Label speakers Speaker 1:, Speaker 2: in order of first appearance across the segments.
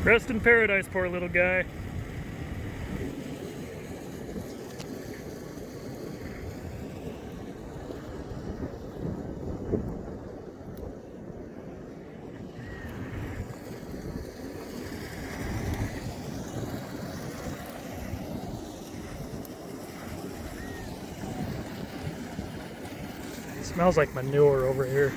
Speaker 1: Rest in paradise, poor little guy. It smells like manure over here.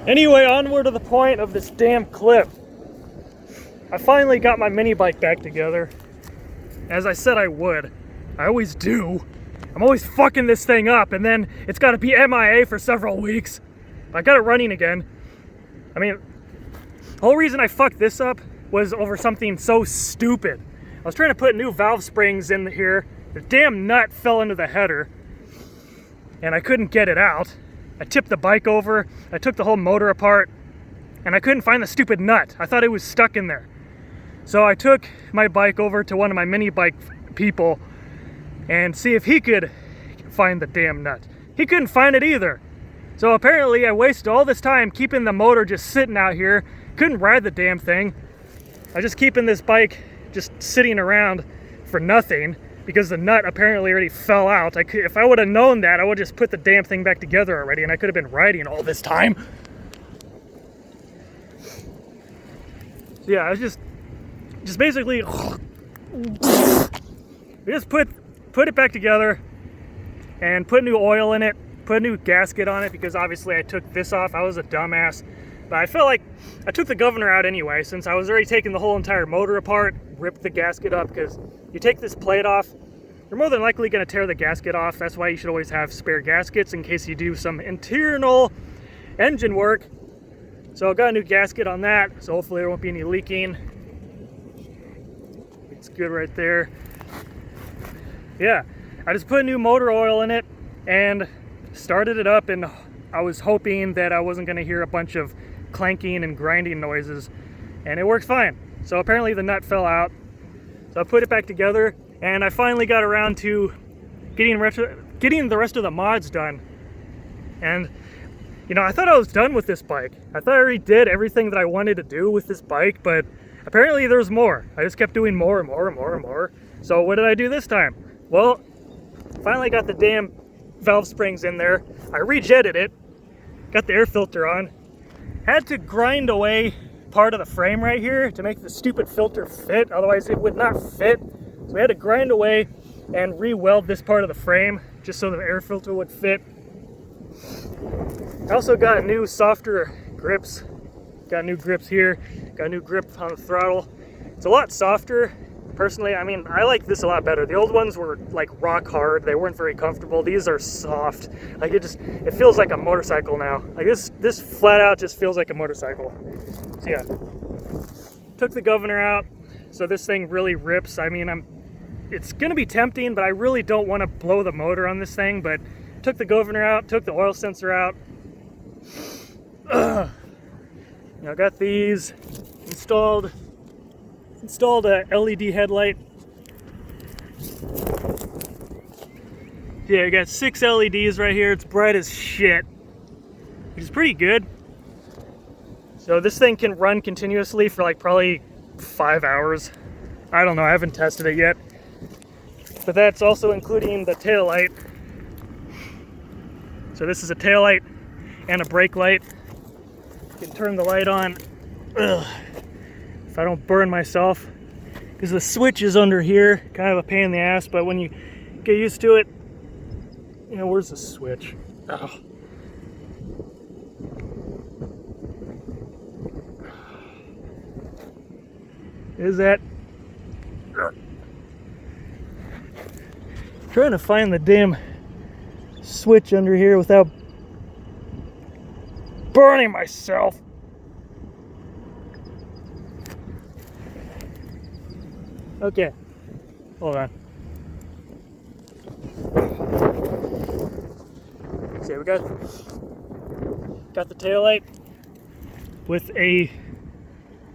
Speaker 1: Anyway, onward to the point of this damn clip. I finally got my mini bike back together. As I said I would. I always do. I'm always fucking this thing up, and then it's got to be MIA for several weeks. I got it running again. I mean, the whole reason I fucked this up was over something so stupid. I was trying to put new valve springs in here. The damn nut fell into the header, and I couldn't get it out. I tipped the bike over, I took the whole motor apart, and I couldn't find the stupid nut. I thought it was stuck in there. So I took my bike over to one of my mini bike people and see if he could find the damn nut. He couldn't find it either. So apparently I wasted all this time keeping the motor just sitting out here, couldn't ride the damn thing. I was just keeping this bike just sitting around for nothing, because the nut apparently already fell out. If I would have known that, I would have just put the damn thing back together already, and I could have been riding all this time. So yeah, I was just basically just put it back together and put new oil in it, put a new gasket on it, because obviously I took this off. I was a dumbass, but I felt like I took the governor out anyway, since I was already taking the whole entire motor apart, ripped the gasket up, because you take this plate off, you're more than likely going to tear the gasket off. That's why you should always have spare gaskets in case you do some internal engine work. So I got a new gasket on that, so hopefully there won't be any leaking. It's good right there. Yeah, I just put new motor oil in it and started it up, and I was hoping that I wasn't going to hear a bunch of clanking and grinding noises, and it works fine. So apparently the nut fell out. So I put it back together, and I finally got around to getting the rest of the mods done. And, you know, I thought I was done with this bike. I thought I already did everything that I wanted to do with this bike, but apparently there's more. I just kept doing more and more and more and more. So what did I do this time? Well, finally got the damn valve springs in there. I rejetted it, got the air filter on, had to grind away part of the frame right here to make the stupid filter fit, otherwise it would not fit. So we had to grind away and re-weld this part of the frame just so the air filter would fit. I also got new softer grips. Got new grips here, got a new grip on the throttle. It's a lot softer. Personally, I mean, I like this a lot better. The old ones were like rock hard. They weren't very comfortable. These are soft. Like it feels like a motorcycle now. Like this flat out just feels like a motorcycle. So yeah, took the governor out. So this thing really rips. I mean, it's gonna be tempting, but I really don't want to blow the motor on this thing. But took the governor out, took the oil sensor out. You know, got these installed a LED headlight. Yeah, I got 6 LEDs right here. It's bright as shit, which is pretty good. So this thing can run continuously for like probably 5 hours. I don't know, I haven't tested it yet. But that's also including the tail light. So this is a tail light and a brake light. You can turn the light on. Ugh. If I don't burn myself, because the switch is under here, kind of a pain in the ass, but when you get used to it, you know, where's the switch? Oh. Is that? Trying to find the damn switch under here without burning myself. Okay, hold on. See, we got the tail light with a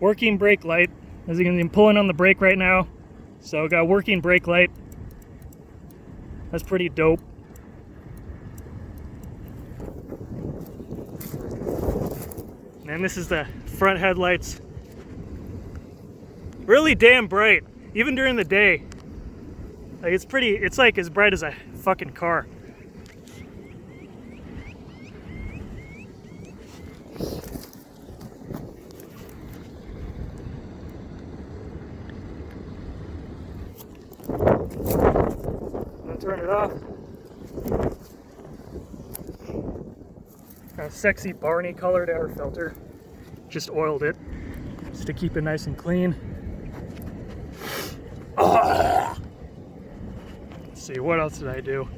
Speaker 1: working brake light. As you can see, I'm pulling on the brake right now. So got working brake light. That's pretty dope. And this is the front headlights. Really damn bright, even during the day. Like it's like as bright as a fucking car. I'm gonna turn it off. Got a sexy Barney colored air filter. Just oiled it just to keep it nice and clean. Let's see, what else did I do?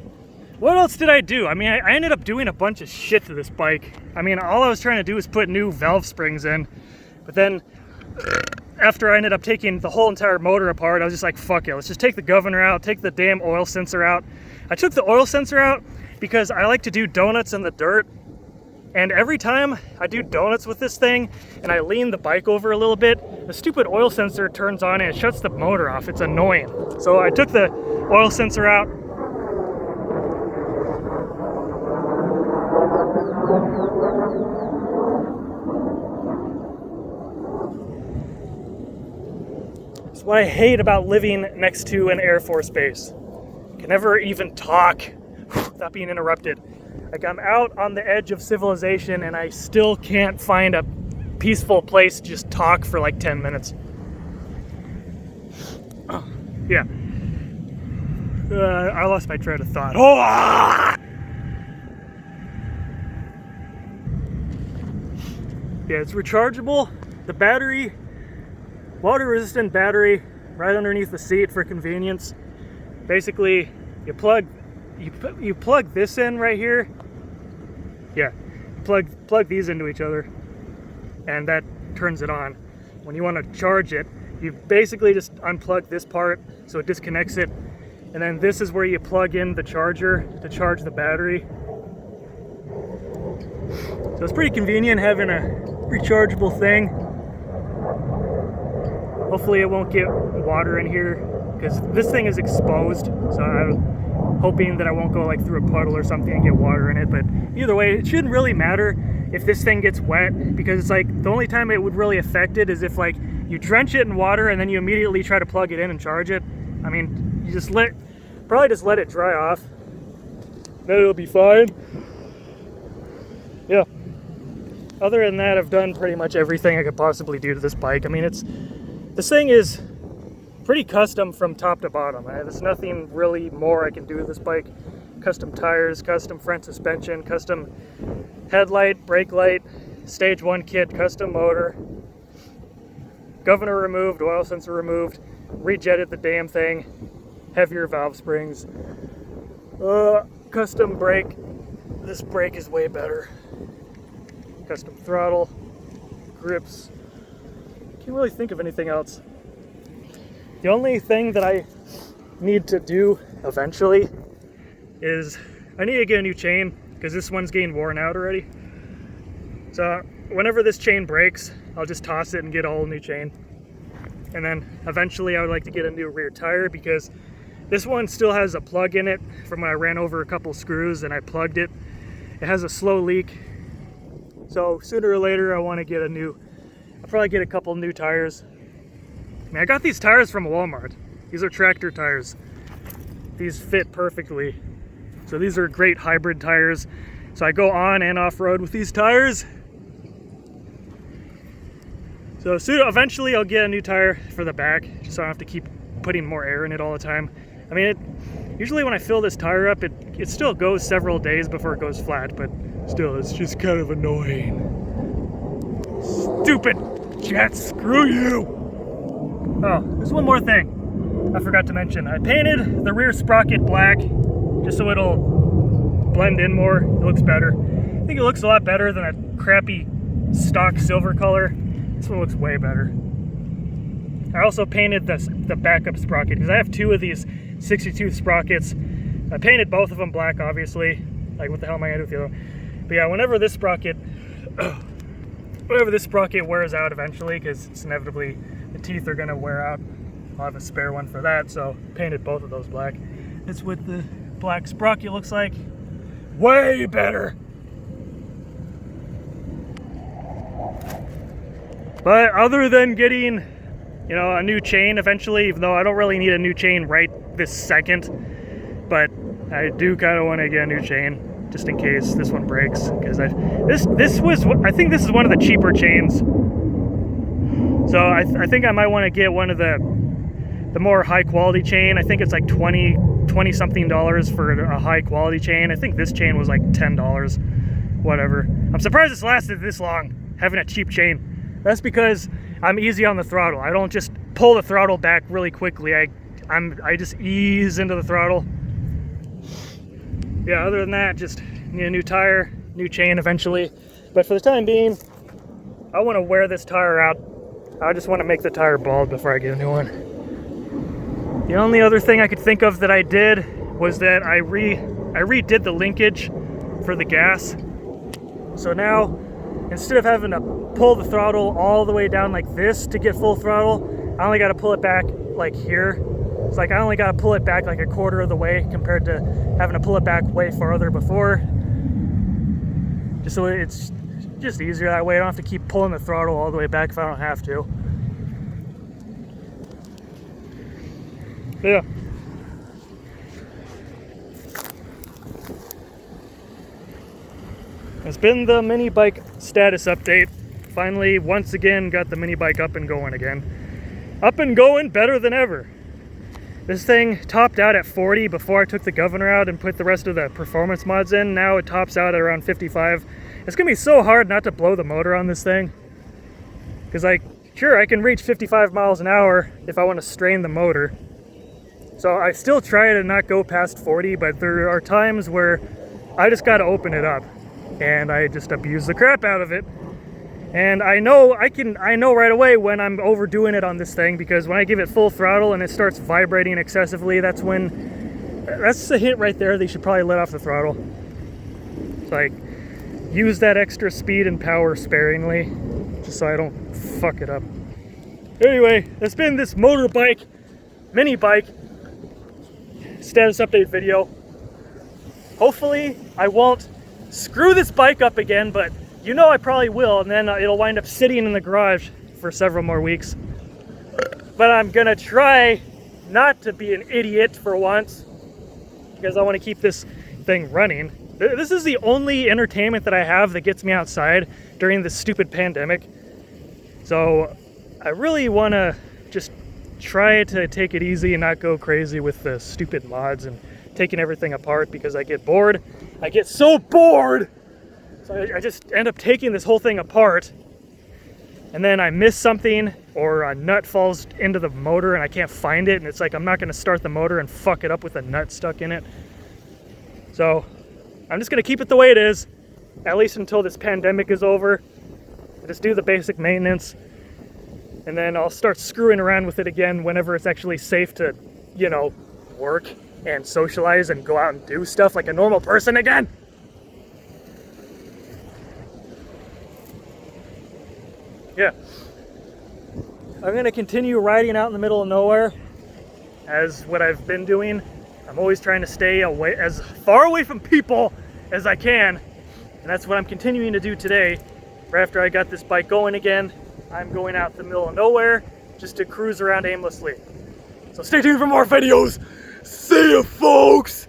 Speaker 1: What else did I do? I mean, I ended up doing a bunch of shit to this bike. I mean, all I was trying to do was put new valve springs in. But then, after I ended up taking the whole entire motor apart, I was just like, fuck it, let's just take the governor out, take the damn oil sensor out. I took the oil sensor out because I like to do donuts in the dirt. And every time I do donuts with this thing and I lean the bike over a little bit, the stupid oil sensor turns on and it shuts the motor off. It's annoying. So I took the oil sensor out. It's what I hate about living next to an Air Force base. I can never even talk without being interrupted. Like, I'm out on the edge of civilization and I still can't find a peaceful place to just talk for like 10 minutes. Yeah. I lost my train of thought. Oh! Yeah, it's rechargeable. The battery, water resistant battery, right underneath the seat for convenience. Basically, you plug this in right here. Yeah, plug these into each other, and that turns it on. When you want to charge it, you basically just unplug this part so it disconnects it, and then this is where you plug in the charger to charge the battery. So it's pretty convenient having a rechargeable thing. Hopefully it won't get water in here because this thing is exposed, so I'm hoping that I won't go like through a puddle or something and get water in it. But either way, it shouldn't really matter if this thing gets wet, because it's like the only time it would really affect it is if like you drench it in water and then you immediately try to plug it in and charge it. I mean, you just probably just let it dry off, then it'll be fine. Yeah, other than that, I've done pretty much everything I could possibly do to this bike. I mean, this thing is pretty custom from top to bottom. There's nothing really more I can do with this bike. Custom tires, custom front suspension, custom headlight, brake light, stage 1 kit, custom motor, governor removed, oil sensor removed, rejetted the damn thing, heavier valve springs, custom brake. This brake is way better. Custom throttle, grips. Can't really think of anything else. The only thing that I need to do eventually is I need to get a new chain because this one's getting worn out already. So whenever this chain breaks, I'll just toss it and get a whole new chain. And then eventually I would like to get a new rear tire because this one still has a plug in it from when I ran over a couple screws and I plugged it. It has a slow leak. So sooner or later I want to get I'll probably get a couple new tires. I mean, I got these tires from Walmart. These are tractor tires. These fit perfectly. So these are great hybrid tires. So I go on and off road with these tires. So eventually I'll get a new tire for the back, just so I don't have to keep putting more air in it all the time. I mean, usually when I fill this tire up, it still goes several days before it goes flat, but still, it's just kind of annoying. Stupid jet, screw you! Oh, there's one more thing I forgot to mention. I painted the rear sprocket black just so it'll blend in more. It looks better. I think it looks a lot better than a crappy stock silver color. This one looks way better. I also painted the backup sprocket because I have 2 of these 62 sprockets. I painted both of them black, obviously. Like, what the hell am I gonna do with the other one? But yeah, whenever this sprocket wears out eventually, because it's inevitably the teeth are gonna wear out, I'll have a spare one for that. So painted both of those black. It's with the black sprocket looks like. Way better. But other than getting, you know, a new chain eventually, even though I don't really need a new chain right this second, but I do kind of want to get a new chain just in case this one breaks, because I think this is one of the cheaper chains. So I think I might want to get one of the more high quality chain. I think it's like 20 something dollars for a high quality chain. I think this chain was like $10, whatever. I'm surprised it's lasted this long, having a cheap chain. That's because I'm easy on the throttle. I don't just pull the throttle back really quickly. I just ease into the throttle. Yeah, other than that, just need a new tire, new chain eventually. But for the time being, I want to wear this tire out. I just want to make the tire bald before I get a new one. The only other thing I could think of that I did was that I redid the linkage for the gas. So now, instead of having to pull the throttle all the way down like this to get full throttle, I only got to pull it back like here. It's like I only got to pull it back like a quarter of the way compared to having to pull it back way farther before. Just so it's just easier that way. I don't have to keep pulling the throttle all the way back if I don't have to. Yeah. It's been the mini bike status update. Finally, once again, got the mini bike up and going again. Up and going better than ever. This thing topped out at 40 before I took the governor out and put the rest of the performance mods in. Now it tops out at around 55. It's gonna be so hard not to blow the motor on this thing. Because like, sure, I can reach 55 miles an hour if I want to strain the motor. So I still try to not go past 40, but there are times where I just gotta open it up. And I just abuse the crap out of it. And I know right away when I'm overdoing it on this thing, because when I give it full throttle and it starts vibrating excessively, that's the hint right there. They should probably let off the throttle. It's like, use that extra speed and power sparingly, just so I don't fuck it up. Anyway, that's been this motorbike, mini bike, status update video. Hopefully I won't screw this bike up again, but you know I probably will, and then it'll wind up sitting in the garage for several more weeks. But I'm gonna try not to be an idiot for once, because I want to keep this thing running. This is the only entertainment that I have that gets me outside during this stupid pandemic. So I really want to just try to take it easy and not go crazy with the stupid mods and taking everything apart, because I get bored. I get so bored! So I just end up taking this whole thing apart, and then I miss something, or a nut falls into the motor and I can't find it, and it's like I'm not going to start the motor and fuck it up with a nut stuck in it. So I'm just going to keep it the way it is, at least until this pandemic is over. I just do the basic maintenance, and then I'll start screwing around with it again whenever it's actually safe to, you know, work and socialize and go out and do stuff like a normal person again. Yeah. I'm going to continue riding out in the middle of nowhere as what I've been doing. I'm always trying to stay away, as far away from people as I can. And that's what I'm continuing to do today. Right after I got this bike going again, I'm going out in the middle of nowhere just to cruise around aimlessly. So stay tuned for more videos. See ya, folks!